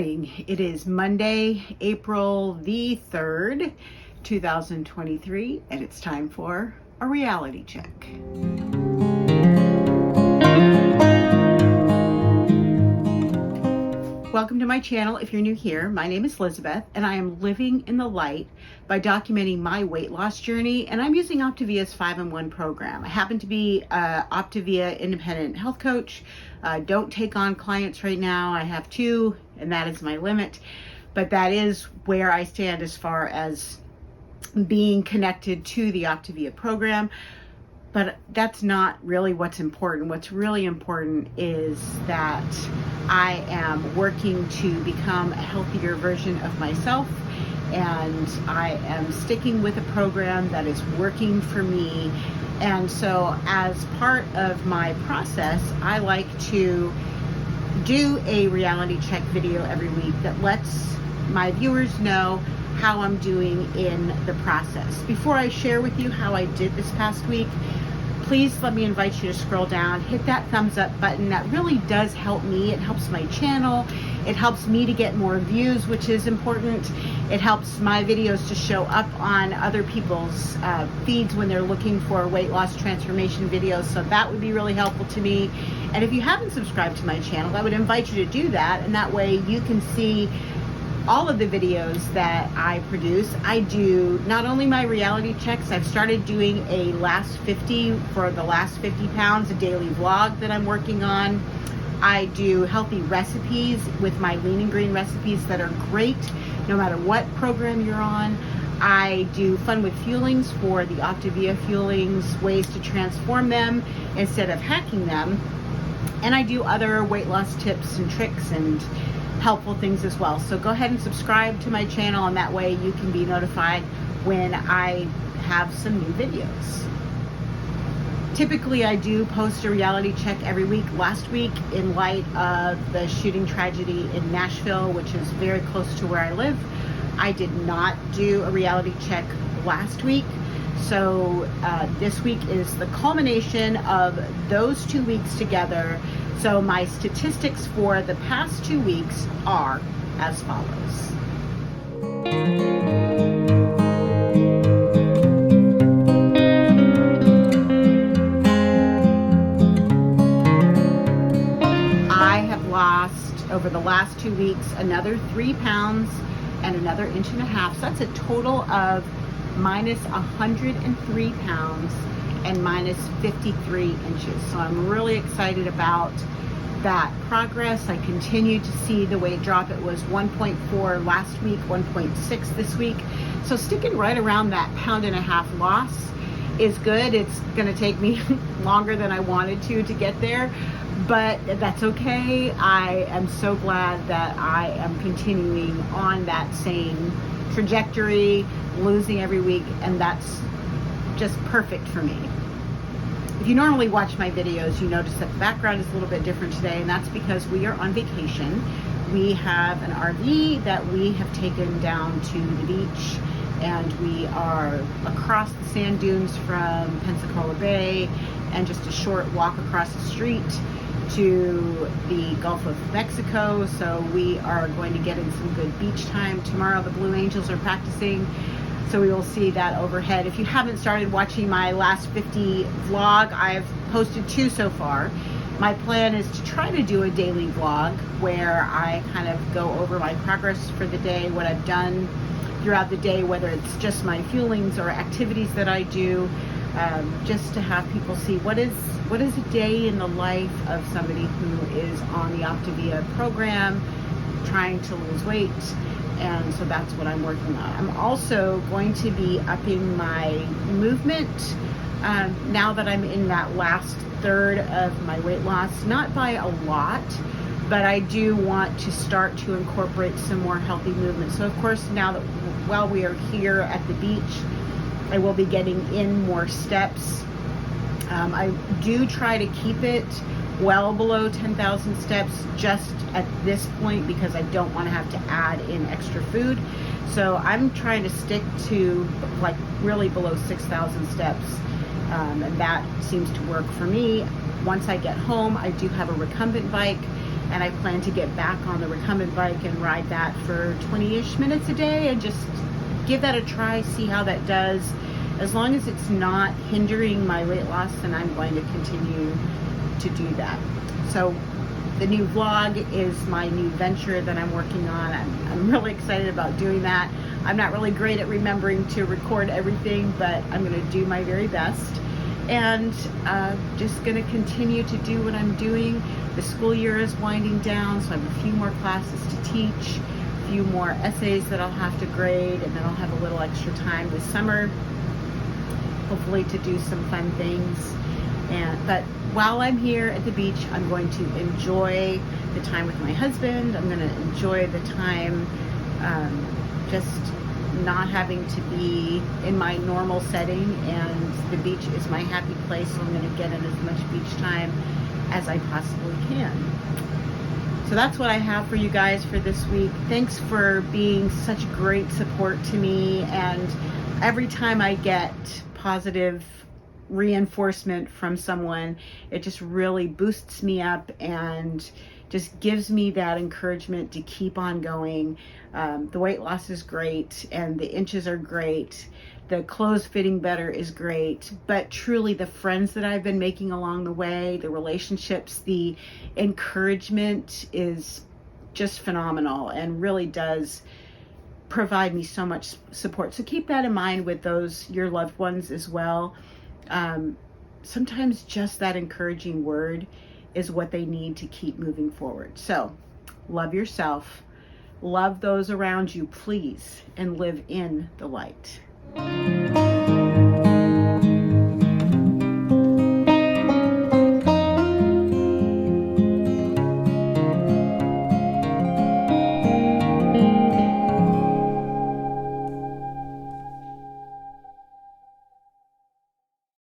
morning. It is Monday, April the 3rd, 2023, and it's time for a reality check. Welcome to my channel. If you're new here, my name is Lizabeth, and I am living in the light by documenting my weight loss journey, and I'm using Optavia's 5-in-1 program. I happen to be an Optavia independent health coach. Don't take on clients right now. I have 2, and that is my limit, but that is where I stand as far as being connected to the Optavia program. But that's not really what's important. What's really important is that I am working to become a healthier version of myself, and I am sticking with a program that is working for me. And so as part of my process, I like to do a reality check video every week that lets my viewers know how I'm doing in the process. Before I share with you how I did this past week, please let me invite you to scroll down, hit that thumbs up button. That really does help me. It helps my channel. It helps me to get more views, which is important. It helps my videos to show up on other people's feeds when they're looking for weight loss transformation videos. So that would be really helpful to me. And if you haven't subscribed to my channel, I would invite you to do that. And that way you can see all of the videos that I produce. I do not only my reality checks, I've started doing a last 50 for the last 50 pounds, a daily vlog that I'm working on. I do healthy recipes with my lean and green recipes that are great no matter what program you're on. I do fun with fuelings for the Optavia fuelings, ways to transform them instead of hacking them. And I do other weight loss tips and tricks and helpful things as well. So go ahead and subscribe to my channel, and that way you can be notified when I have some new videos. Typically I do post a reality check every week. Last week, in light of the shooting tragedy in Nashville, which is very close to where I live, I did not do a reality check last week. So this week is the culmination of those 2 weeks together. So my statistics for the past 2 weeks are as follows. I have lost over the last 2 weeks another 3 pounds and another 1.5 inches. So that's a total of minus 103 pounds and minus 53 inches. So I'm really excited about that progress. I continue to see the weight drop. It was 1.4 last week, 1.6 this week. So sticking right around that 1.5 pound loss is good. It's gonna take me longer than I wanted to get there, but that's okay. I am so glad that I am continuing on that same trajectory, losing every week, and that's just perfect for me. If you normally watch my videos, you notice that the background is a little bit different today, and that's because we are on vacation. We have an RV that we have taken down to the beach, and we are across the sand dunes from Pensacola Bay, and just a short walk across the street to the Gulf of Mexico. So we are going to get in some good beach time. Tomorrow the Blue Angels are practicing, so we will see that overhead. If you haven't started watching my last 50 vlog, I've posted 2 so far. My plan is to try to do a daily vlog where I kind of go over my progress for the day, what I've done throughout the day, whether it's just my fuelings or activities that I do, just to have people see what is a day in the life of somebody who is on the Optavia program trying to lose weight. And so that's what I'm working on. I'm also going to be upping my movement now that I'm in that last third of my weight loss, not by a lot, but I do want to start to incorporate some more healthy movement. So of course, now that while we are here at the beach, I will be getting in more steps. I do try to keep it well below 10,000 steps just at this point, because I don't want to have to add in extra food. So I'm trying to stick to like really below 6,000 steps, and that seems to work for me. Once I get home, I do have a recumbent bike and I plan to get back on the recumbent bike and ride that for 20-ish minutes a day and just give that a try, see how that does. As long as it's not hindering my weight loss, then I'm going to continue to do that. So the new vlog is my new venture that I'm working on. I'm really excited about doing that. I'm not really great at remembering to record everything, but I'm going to do my very best. And just going to continue to do what I'm doing. The school year is winding down, so I have a few more classes to teach, a few more essays that I'll have to grade, and then I'll have a little extra time this summer, hopefully to do some fun things. But while I'm here at the beach, I'm going to enjoy the time with my husband. I'm going to enjoy the time just not having to be in my normal setting, and the beach is my happy place, so I'm going to get in as much beach time as I possibly can. So that's what I have for you guys for this week. Thanks for being such great support to me, and every time I get positive reinforcement from someone, it just really boosts me up and just gives me that encouragement to keep on going. The weight loss is great, and the inches are great. The clothes fitting better is great, but truly the friends that I've been making along the way, the relationships, the encouragement is just phenomenal and really does provide me so much support. So keep that in mind with your loved ones as well. Sometimes just that encouraging word is what they need to keep moving forward. So love yourself, love those around you, please, and live in the light.